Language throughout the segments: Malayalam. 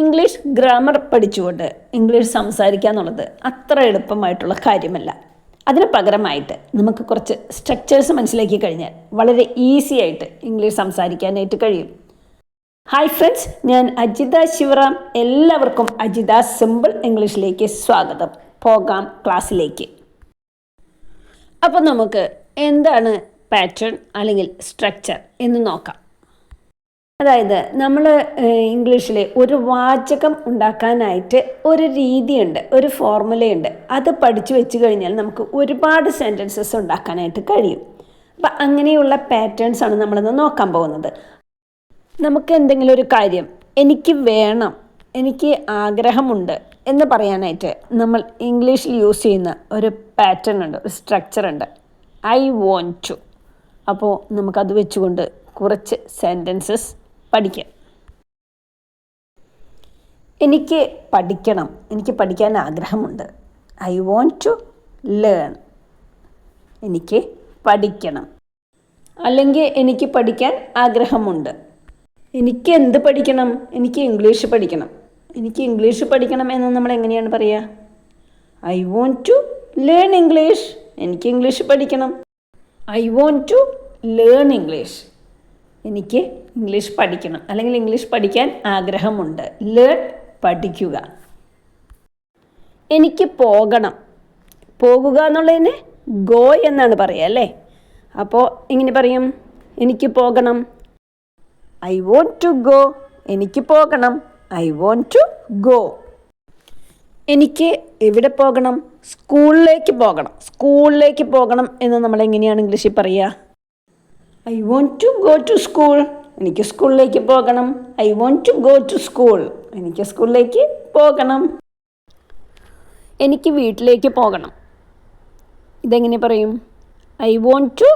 ഇംഗ്ലീഷ് ഗ്രാമർ പഠിച്ചുകൊണ്ട് ഇംഗ്ലീഷ് സംസാരിക്കുക എന്നുള്ളത് അത്ര എളുപ്പമായിട്ടുള്ള കാര്യമല്ല. അതിന് പകരമായിട്ട് നമുക്ക് കുറച്ച് സ്ട്രക്ചേഴ്സ് മനസ്സിലാക്കി കഴിഞ്ഞാൽ വളരെ ഈസി ആയിട്ട് ഇംഗ്ലീഷ് സംസാരിക്കാനായിട്ട് കഴിയും. ഹായ് ഫ്രണ്ട്സ്, ഞാൻ അജിത ശിവറാം. എല്ലാവർക്കും അജിത സിമ്പിൾ ഇംഗ്ലീഷിലേക്ക് സ്വാഗതം. പോകാം ക്ലാസ്സിലേക്ക്. അപ്പോൾ നമുക്ക് എന്താണ് പാറ്റേൺ അല്ലെങ്കിൽ സ്ട്രക്ചർ എന്ന് നോക്കാം. അതായത് നമ്മൾ ഇംഗ്ലീഷിൽ ഒരു വാചകം ഉണ്ടാക്കാനായിട്ട് ഒരു രീതിയുണ്ട്, ഒരു ഫോർമുലയുണ്ട്. അത് പഠിച്ചു വെച്ച് കഴിഞ്ഞാൽ നമുക്ക് ഒരുപാട് സെൻറ്റൻസസ് ഉണ്ടാക്കാനായിട്ട് കഴിയും. അപ്പം അങ്ങനെയുള്ള പാറ്റേൺസ് ആണ് നമ്മളിന്ന് നോക്കാൻ പോകുന്നത്. നമുക്ക് എന്തെങ്കിലും ഒരു കാര്യം എനിക്ക് വേണം, എനിക്ക് ആഗ്രഹമുണ്ട് എന്ന് പറയാനായിട്ട് നമ്മൾ ഇംഗ്ലീഷിൽ യൂസ് ചെയ്യുന്ന ഒരു പാറ്റേൺ ഉണ്ട്, ഒരു സ്ട്രക്ചർ ഉണ്ട്. I want to. അപ്പോൾ നമുക്കത് വെച്ചുകൊണ്ട് കുറച്ച് സെൻറ്റൻസസ് പഠിക്കാം. എനിക്ക് പഠിക്കണം, എനിക്ക് പഠിക്കാൻ ആഗ്രഹമുണ്ട്. I want to learn. എനിക്ക് പഠിക്കണം. അല്ലെങ്കിൽ എനിക്ക് പഠിക്കാൻ ആഗ്രഹമുണ്ട്. എനിക്ക് എന്ത് പഠിക്കണം? എനിക്ക് ഇംഗ്ലീഷ് പഠിക്കണം. എനിക്ക് ഇംഗ്ലീഷ് പഠിക്കണം എന്ന് നമ്മൾ എങ്ങനെയാണ് പറയുക? I want to learn English. എനിക്ക് ഇംഗ്ലീഷ് പഠിക്കണം. I want to learn English. എനിക്ക് ഇംഗ്ലീഷ് പഠിക്കണം അല്ലെങ്കിൽ ഇംഗ്ലീഷ് പഠിക്കാൻ ആഗ്രഹമുണ്ട്. ലേൺ പഠിക്കുക. എനിക്ക് പോകണം. പോകുക എന്നുള്ളതിന് ഗോ എന്നാണ് പറയുക അല്ലേ? അപ്പോൾ എങ്ങനെ പറയും? എനിക്ക് പോകണം. I want to go. എനിക്ക് പോകണം. I want to go. എനിക്ക് എവിടെ പോകണം? സ്കൂളിലേക്ക് പോകണം. സ്കൂളിലേക്ക് പോകണം എന്ന് നമ്മൾ എങ്ങനെയാണ് ഇംഗ്ലീഷിൽ പറയുക? I want to go to school. എനിക്ക് സ്കൂളിലേക്ക് പോകണം. I want to go to school. എനിക്ക് സ്കൂളിലേക്ക് പോകണം. എനിക്ക് വീട്ടിലേക്ക് പോകണം. ഇതെങ്ങനെ പറയും? I want to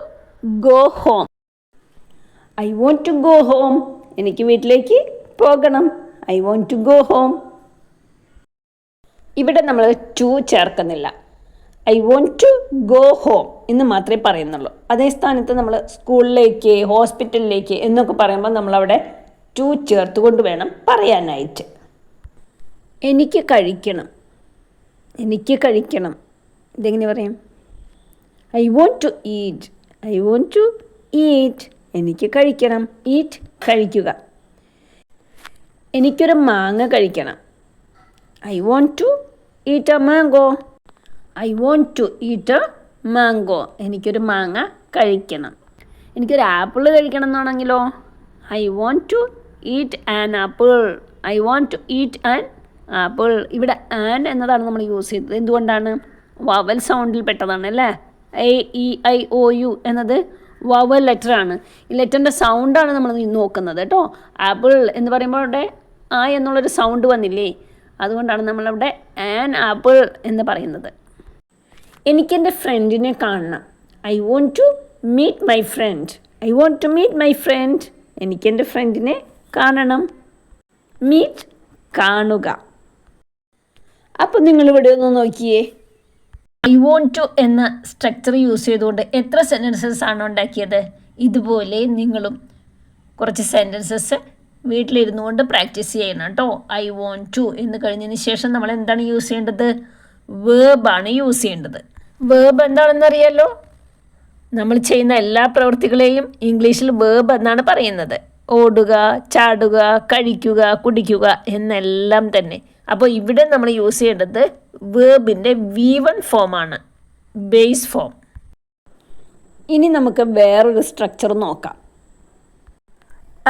go home. I want to go home. എനിക്ക് വീട്ടിലേക്ക് പോകണം. I want to go home. ഇവിടെ നമ്മൾ ടു ചേർക്കുന്നില്ല. I want to go home എന്ന് മാത്രമേ പറയുന്നുള്ളൂ. അതേ സ്ഥാനത്ത് നമ്മൾ സ്കൂളിലേക്ക്, ഹോസ്പിറ്റലിലേക്ക് എന്നൊക്കെ പറയുമ്പോൾ നമ്മളവിടെ ടു ചേർത്തുകൊണ്ട് വേണം പറയാനായിട്ട്. എനിക്ക് കഴിക്കണം. എനിക്ക് കഴിക്കണം. ഇതെങ്ങനെ പറയും? I want to eat. I want to eat. എനിക്ക് കഴിക്കണം. ഈറ്റ് കഴിക്കുക. എനിക്കൊരു മാങ്ങ കഴിക്കണം. I want to eat a mango. I want to eat a mango. എനിക്കൊരു മാങ്ങ കഴിക്കണം. എനിക്കൊരു ആപ്പിൾ കഴിക്കണം എന്നാണെങ്കിലോ? I want to eat an apple. I want to eat an apple. ഇവിടെ ആൻ എന്നതാണ് നമ്മൾ യൂസ് ചെയ്തത്. എന്തുകൊണ്ടാണ്? വവൽ സൗണ്ടിൽ പെട്ടതാണ് അല്ലേ? A E I O U എന്നത് വവൽ ലെറ്ററാണ്. ഈ ലെറ്ററിൻ്റെ സൗണ്ടാണ് നമ്മൾ നോക്കുന്നത് കേട്ടോ. ആപ്പിൾ എന്ന് പറയുമ്പോൾ അവിടെ ആ എന്നുള്ളൊരു സൗണ്ട് വന്നില്ലേ? അതുകൊണ്ടാണ് നമ്മളവിടെ ആൻ ആപ്പിൾ എന്ന് പറയുന്നത്. എനിക്കെൻ്റെ ഫ്രണ്ടിനെ കാണണം. I want to meet my friend. I want to meet my friend. എനിക്കെൻ്റെ ഫ്രണ്ടിനെ കാണണം. മീറ്റ് കാണുക. അപ്പോൾ നിങ്ങളിവിടെ ഒന്ന് നോക്കിയേ. ഐ വോണ്ട് ടു എന്ന സ്ട്രക്ചർ യൂസ് ചെയ്തുകൊണ്ട് എത്ര സെൻറ്റൻസസ് ആണ് ഉണ്ടാക്കിയത്? ഇതുപോലെ നിങ്ങളും കുറച്ച് സെൻറ്റൻസസ് വീട്ടിലിരുന്നു കൊണ്ട് പ്രാക്ടീസ് ചെയ്യണം കേട്ടോ. ഐ വോണ്ട് ടു എന്ന് കഴിഞ്ഞതിന് ശേഷം നമ്മൾ എന്താണ് യൂസ് ചെയ്യേണ്ടത്? വേർബാണ് യൂസ് ചെയ്യേണ്ടത്. വേർബ് എന്താണെന്ന് അറിയാലോ? നമ്മൾ ചെയ്യുന്ന എല്ലാ പ്രവൃത്തികളെയും ഇംഗ്ലീഷിൽ വേർബ് എന്നാണ് പറയുന്നത്. ഓടുക, ചാടുക, കഴിക്കുക, കുടിക്കുക എന്നെല്ലാം തന്നെ. അപ്പോൾ ഇവിടെ നമ്മൾ യൂസ് ചെയ്യേണ്ടത് വേർബിൻ്റെ V1 ഫോമാണ്, ബേസ് ഫോം. ഇനി നമുക്ക് വേറൊരു സ്ട്രക്ചർ നോക്കാം.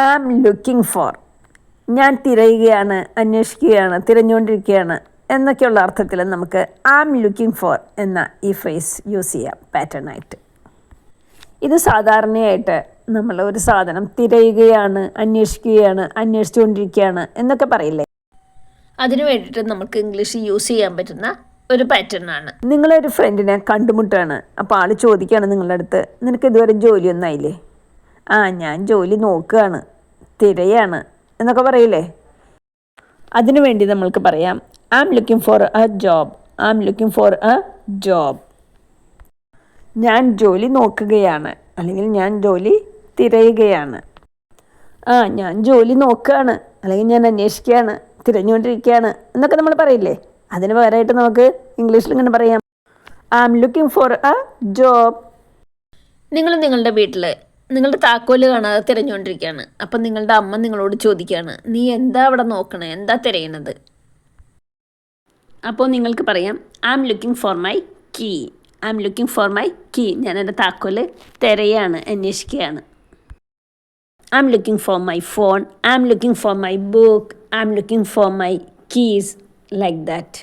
I am looking for. ഞാൻ തിരയുകയാണ്, അന്വേഷിക്കുകയാണ്, തിരഞ്ഞുകൊണ്ടിരിക്കുകയാണ് എന്നൊക്കെയുള്ള അർത്ഥത്തിൽ നമുക്ക് ഐ ആം ലുക്കിംഗ് ഫോർ എന്ന ഈ ഫ്രേസ് യൂസ് ചെയ്യാം പാറ്റേണായിട്ട്. ഇത് സാധാരണയായിട്ട് നമ്മൾ ഒരു സാധനം തിരയുകയാണ്, അന്വേഷിക്കുകയാണ്, അന്വേഷിച്ചുകൊണ്ടിരിക്കുകയാണ് എന്നൊക്കെ പറയില്ലേ? അതിനു വേണ്ടിയിട്ട് നമുക്ക് ഇംഗ്ലീഷ് യൂസ് ചെയ്യാൻ പറ്റുന്ന ഒരു പാറ്റേണാണ്. നിങ്ങളൊരു ഫ്രണ്ടിനെ കണ്ടുമുട്ടാണ്. അപ്പോൾ ആൾ ചോദിക്കുകയാണ് നിങ്ങളുടെ അടുത്ത്, നിനക്ക് ഇതുവരെ ജോലിയൊന്നും ആയില്ലേ? ആ, ഞാൻ ജോലി നോക്കുകയാണ്, തിരയാണ് എന്നൊക്കെ പറയില്ലേ? അതിനു വേണ്ടി നമ്മൾക്ക് പറയാം I am looking for a job. I am looking for a job. ഞാൻ ജോലി നോക്കുകയാണ് അല്ലെങ്കിൽ ഞാൻ ജോലി തിരയുകയാണ്. ആ, ഞാൻ ജോലി നോക്കുകയാണ് അല്ലെങ്കിൽ ഞാൻ അന്വേഷിക്കുകയാണ്, തിരഞ്ഞുകൊണ്ടിരിക്കുകയാണ് എന്നൊക്കെ നമ്മൾ പറയില്ലേ, അതിന് പകരമായിട്ട് നമുക്ക് ഇംഗ്ലീഷിൽ ഇങ്ങനെ പറയാം, I am looking for a job. നിങ്ങൾ നിങ്ങളുടെ വീട്ടിൽ നിങ്ങളുടെ താക്കോല് കാണാതെ തിരഞ്ഞുകൊണ്ടിരിക്കുകയാണ്. അപ്പം നിങ്ങളുടെ അമ്മ നിങ്ങളോട് ചോദിക്കുകയാണ്, നീ എന്താ അവിടെ നോക്കണേ, എന്താ തിരയണത്? അപ്പോൾ നിങ്ങൾക്ക് പറയാം, I am looking for my key. I am looking for my key. ഞാൻ എൻ്റെ താക്കോല് തിരയാണ്, അന്വേഷിക്കുകയാണ്. I am looking for my phone. I am looking for my book. I am looking for my keys. Like that.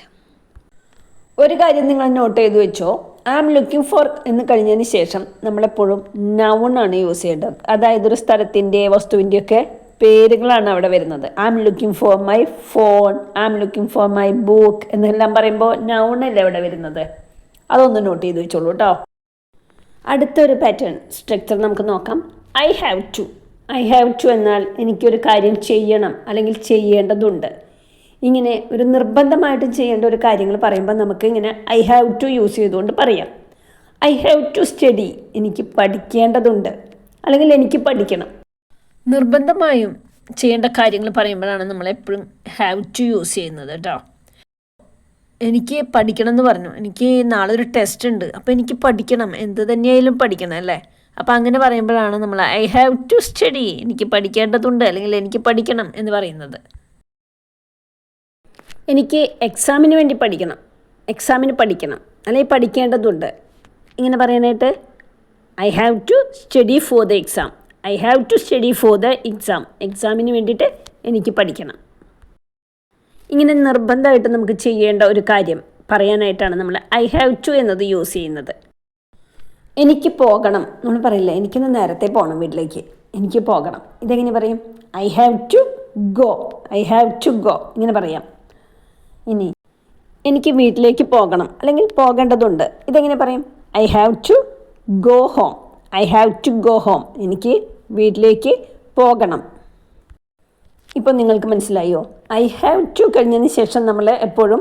ഒരു കാര്യം നിങ്ങൾ നോട്ട് ചെയ്ത് വെച്ചോ, ഐ ആം ലുക്കിംഗ് ഫോർ എന്ന് കഴിഞ്ഞതിന് ശേഷം നമ്മളെപ്പോഴും നൗണാണ് യൂസ് ചെയ്യേണ്ടത്. അതായത് ഒരു സ്ഥലത്തിൻ്റെ വസ്തുവിൻ്റെയൊക്കെ പേരുകളാണ് അവിടെ വരുന്നത്. I am looking for my phone, I am looking for my book എന്നെല്ലാം പറയുമ്പോൾ നൗണല്ലേ അവിടെ വരുന്നത്. അതൊന്ന് നോട്ട് ചെയ്ത് വെച്ചോളൂ കേട്ടോ. അടുത്തൊരു പാറ്റേൺ സ്ട്രക്ചർ നമുക്ക് നോക്കാം. I have to. I have to എന്നാൽ എനിക്കൊരു കാര്യം ചെയ്യണം അല്ലെങ്കിൽ ചെയ്യേണ്ടതുണ്ട്. ഇങ്ങനെ ഒരു നിർബന്ധമായിട്ടും ചെയ്യേണ്ട ഒരു കാര്യങ്ങൾ പറയുമ്പോൾ നമുക്ക് ഇങ്ങനെ ഐ ഹാവ് ടു യൂസ് ചെയ്തുകൊണ്ട് പറയാം. I have to study. എനിക്ക് പഠിക്കേണ്ടതുണ്ട് അല്ലെങ്കിൽ എനിക്ക് പഠിക്കണം. നിർബന്ധമായും ചെയ്യേണ്ട കാര്യങ്ങൾ പറയുമ്പോഴാണ് നമ്മളെപ്പോഴും ഹാവ് ടു യൂസ് ചെയ്യുന്നത് കേട്ടോ. എനിക്ക് പഠിക്കണം എന്ന് പറഞ്ഞു, എനിക്ക് നാളെ ഒരു ടെസ്റ്റ് ഉണ്ട്, അപ്പോൾ എനിക്ക് പഠിക്കണം, എന്ത് തന്നെയായാലും പഠിക്കണം അല്ലേ. അപ്പോൾ അങ്ങനെ പറയുമ്പോഴാണ് നമ്മൾ ഐ ഹാവ് ടു സ്റ്റഡി, എനിക്ക് പഠിക്കേണ്ടതുണ്ട് അല്ലെങ്കിൽ എനിക്ക് പഠിക്കണം എന്ന് പറയുന്നത്. എനിക്ക് എക്സാമിന് വേണ്ടി പഠിക്കണം, എക്സാമിന് പഠിക്കണം അല്ലെങ്കിൽ പഠിക്കേണ്ടതുണ്ട്. ഇങ്ങനെ പറയാനായിട്ട് I have to study for the exam. I have to study for the exam. എക്സാമിന് വേണ്ടിയിട്ട് എനിക്ക് പഠിക്കണം. ഇങ്ങനെ നിർബന്ധമായിട്ട് നമുക്ക് ചെയ്യേണ്ട ഒരു കാര്യം പറയാനായിട്ടാണ് നമ്മൾ ഐ ഹാവ് ടു എന്നത് യൂസ് ചെയ്യുന്നത്. എനിക്ക് പോകണം നമ്മൾ പറയില്ല, എനിക്കിന്ന് നേരത്തെ പോകണം വീട്ടിലേക്ക്, എനിക്ക് പോകണം. ഇതെങ്ങനെ പറയും? I have to go. I have to go ഇങ്ങനെ പറയാം. ഇനി എനിക്ക് വീട്ടിലേക്ക് പോകണം അല്ലെങ്കിൽ പോകേണ്ടതുണ്ട്, ഇതെങ്ങനെ പറയും? I have to go home. I have to go home. എനിക്ക് വീട്ടിലേക്ക് പോകണം. ഇപ്പോൾ നിങ്ങൾക്ക് മനസ്സിലായോ? ഐ ഹാവ് ടു കഴിഞ്ഞതിന് ശേഷം നമ്മൾ എപ്പോഴും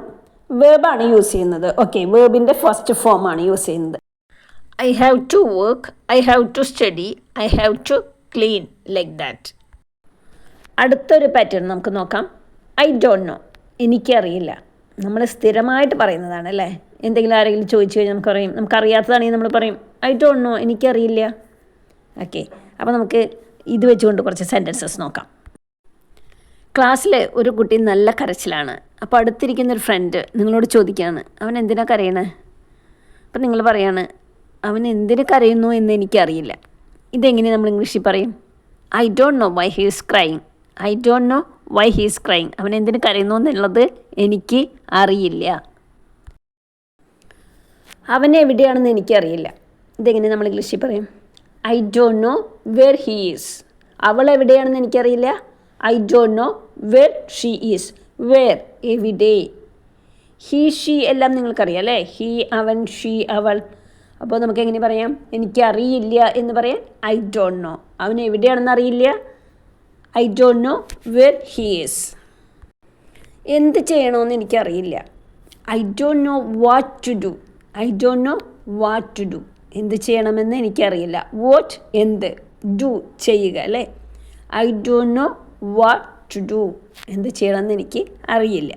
വേർബാണ് യൂസ് ചെയ്യുന്നത്. ഓക്കെ, വേർബിൻ്റെ ഫസ്റ്റ് ഫോമാണ് യൂസ് ചെയ്യുന്നത്. I have to work, I have to study, I have to clean, like that. അടുത്തൊരു പാറ്റേൺ നമുക്ക് നോക്കാം. I don't know. എനിക്കറിയില്ല. നമ്മൾ സ്ഥിരമായിട്ട് പറയുന്നതാണ് അല്ലേ. എന്തെങ്കിലും ആരെങ്കിലും ചോദിച്ചു കഴിഞ്ഞാൽ നമുക്ക് പറയും, നമുക്കറിയാത്തതാണെങ്കിൽ നമ്മൾ പറയും ഐ ഡോണ്ട് നോ, എനിക്കറിയില്ല. ഓക്കെ, അപ്പോൾ നമുക്ക് ഇത് വെച്ചുകൊണ്ട് കുറച്ച് സെൻറ്റൻസസ് നോക്കാം. ക്ലാസ്സിൽ ഒരു കുട്ടി നല്ല കരച്ചിലാണ്. അപ്പോൾ അടുത്തിരിക്കുന്നൊരു ഫ്രണ്ട് നിങ്ങളോട് ചോദിക്കുകയാണ്, അവൻ എന്തിനാ കരയണേ? അപ്പം നിങ്ങൾ പറയാണ്, അവൻ എന്തിനു കരയുന്നു എന്ന് എനിക്കറിയില്ല. ഇതെങ്ങനെ നമ്മൾ ഇംഗ്ലീഷിൽ പറയും? I don't no why he is crying. I don't no why he is crying. അവൻ എന്തിനു കരയുന്നു എന്നുള്ളത് എനിക്ക് അറിയില്ല. അവൻ എവിടെയാണെന്ന് എനിക്കറിയില്ല. ഇതെങ്ങനെ നമ്മൾ ഇംഗ്ലീഷിൽ പറയും? I don't know where he is. അവൾ എവിടെയാണെന്ന് എനിക്കറിയില്ല. I don't know where she is. Where, എവിടെ. ഹി, ഷീ എല്ലാം നിങ്ങൾക്കറിയാം അല്ലേ. ഹി, അവൻ, ഷീ, അവൾ. അപ്പോൾ നമുക്ക് എങ്ങനെ പറയാം? എനിക്കറിയില്ല എന്ന് പറയാൻ ഐ ഡോണ്ട് നോ. അവൻ എവിടെയാണെന്ന് അറിയില്ല. I don't know where he is. എന്ത് ചെയ്യണമെന്ന് എനിക്കറിയില്ല. I don't know what to do. I don't know what to do. എന്ത് ചെയ്യണമെന്ന് എനിക്കറിയില്ല. വാട്ട്, എന്ത്, ഡു, ചെയ്യുക അല്ലേ. I don't know what to do. എന്ത് ചെയ്യണമെന്ന് എനിക്ക് അറിയില്ല.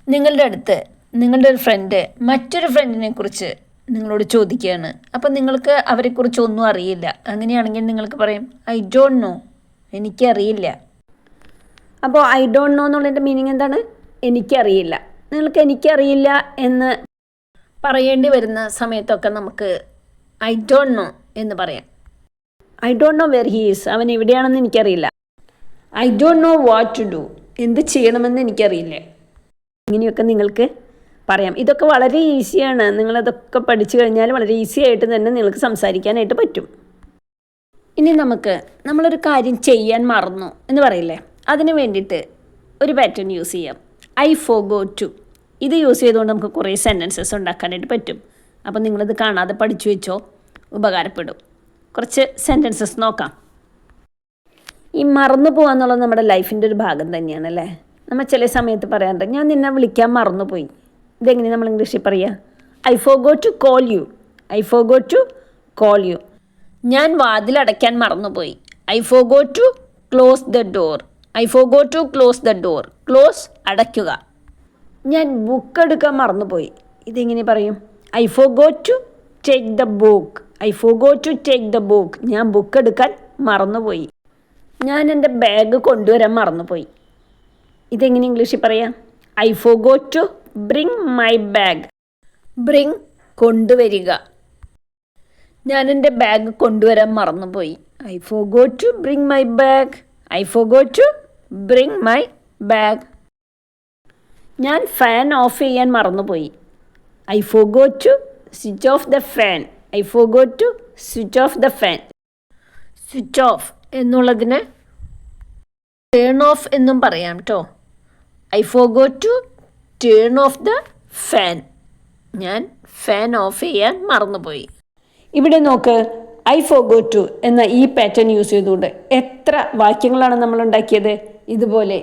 നിങ്ങളുടെ അടുത്ത് നിങ്ങളുടെ ഒരു ഫ്രണ്ട് മറ്റൊരു ഫ്രണ്ടിനെ കുറിച്ച് നിങ്ങളോട് ചോദിക്കുകയാണ്. അപ്പം നിങ്ങൾക്ക് അവരെക്കുറിച്ച് ഒന്നും അറിയില്ല. അങ്ങനെയാണെങ്കിൽ നിങ്ങൾക്ക് പറയും ഐ ഡോണ്ട് നോ, എനിക്കറിയില്ല. അപ്പോൾ ഐ ഡോണ്ട് നോ എന്നുള്ളതിൻ്റെ മീനിങ് എന്താണ്? എനിക്കറിയില്ല. നിങ്ങൾക്ക് എനിക്കറിയില്ല എന്ന് പറയേണ്ടി വരുന്ന സമയത്തൊക്കെ നമുക്ക് ഐ ഡോണ്ട് നോ എന്ന് പറയാം. I don't know where he is. അവൻ എവിടെയാണെന്ന് എനിക്കറിയില്ല. I don't know what to do. എന്ത് ചെയ്യണമെന്ന് എനിക്കറിയില്ല. ഇങ്ങനെയൊക്കെ നിങ്ങൾക്ക് പറയാം. ഇതൊക്കെ വളരെ ഈസിയാണ്. നിങ്ങളതൊക്കെ പഠിച്ചു കഴിഞ്ഞാൽ വളരെ ഈസി ആയിട്ട് തന്നെ നിങ്ങൾക്ക് സംസാരിക്കാനായിട്ട് പറ്റും. ഇനി നമ്മളൊരു കാര്യം ചെയ്യാൻ മറന്നു എന്ന് പറയില്ലേ, അതിന് വേണ്ടിയിട്ട് ഒരു പാറ്റേൺ യൂസ് ചെയ്യാം. I forgot to. ഇത് യൂസ് ചെയ്തുകൊണ്ട് നമുക്ക് കുറേ സെൻറ്റൻസസ് ഉണ്ടാക്കാനായിട്ട് പറ്റും. അപ്പോൾ നിങ്ങളിത് കാണാതെ പഠിച്ചു വെച്ചോ, ഉപകാരപ്പെടും. കുറച്ച് സെൻറ്റൻസസ് നോക്കാം. ഈ മറന്നു പോകാന്നുള്ളത് നമ്മുടെ ലൈഫിൻ്റെ ഒരു ഭാഗം തന്നെയാണ് അല്ലേ. നമ്മൾ ചില സമയത്ത് പറയാറുണ്ട്, ഞാൻ നിന്നെ വിളിക്കാൻ മറന്നുപോയി. ഇതെങ്ങനെ നമ്മൾ ഇംഗ്ലീഷിൽ പറയുക? I forgot to call you. I forgot to call you. ഞാൻ വാതിലടയ്ക്കാൻ മറന്നുപോയി. I forgot to close the door. I forgot to close the door. Close അടയ്ക്കുക. ഞാൻ ബുക്ക് എടുക്കാൻ മറന്നുപോയി. ഇതെങ്ങനെ പറയും? I forgot to take the book. I forgot to take the book. ഞാൻ ബുക്ക് എടുക്കാൻ മറന്നുപോയി. ഞാൻ എൻ്റെ ബാഗ് കൊണ്ടുവരാൻ മറന്നുപോയി. ഇതെങ്ങനെ ഇംഗ്ലീഷിൽ പറയാം? I forgot to bring my bag. Bring കൊണ്ടുവരിക. ഞാൻ എൻ്റെ ബാഗ് കൊണ്ടുവരാൻ മറന്നുപോയി. I forgot to bring my bag. I forgot to bring my bag. ഞാൻ ഫാൻ ഓഫ് ചെയ്യാൻ മറന്നുപോയി. I forgot to switch off the fan. I forgot to switch off the fan. Switch off എന്നുള്ളതിന് ടേൺ ഓഫ് എന്നും പറയാം കേട്ടോ. I forgot to turn off the fan. ഞാൻ ഫാൻ ഓഫ് ചെയ്യാൻ മറന്നുപോയി. ഇവിടെ നോക്ക്, ഐ ഫോർഗോട്ട് ടു എന്ന ഈ പാറ്റേൺ യൂസ് ചെയ്തുകൊണ്ട് എത്ര വാക്യങ്ങളാണ് നമ്മൾ ഉണ്ടാക്കിയത്. ഇതുപോലെ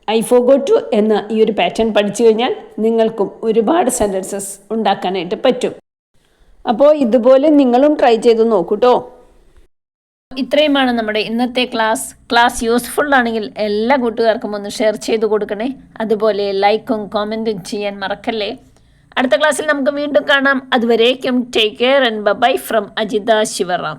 ഐ ഫോർഗോട്ട് ടു എന്ന ഈ ഒരു പാറ്റേൺ പഠിച്ചു കഴിഞ്ഞാൽ നിങ്ങൾക്കും ഒരുപാട് സെൻറ്റൻസസ് ഉണ്ടാക്കാനായിട്ട് പറ്റും. അപ്പോൾ ഇതുപോലെ നിങ്ങളും ട്രൈ ചെയ്ത് നോക്കൂട്ടോ. ഇത്രയുമാണ് നമ്മുടെ ഇന്നത്തെ ക്ലാസ് യൂസ്ഫുൾ ആണെങ്കിൽ എല്ലാ കൂട്ടുകാർക്കും ഒന്ന് ഷെയർ ചെയ്ത് കൊടുക്കണേ. അതുപോലെ ലൈക്കും കോമെൻറ്റും ചെയ്യാൻ മറക്കല്ലേ. അടുത്ത ക്ലാസ്സിൽ നമുക്ക് വീണ്ടും കാണാം. അതുവരേക്കും take care and bye from Ajitha Sivaram.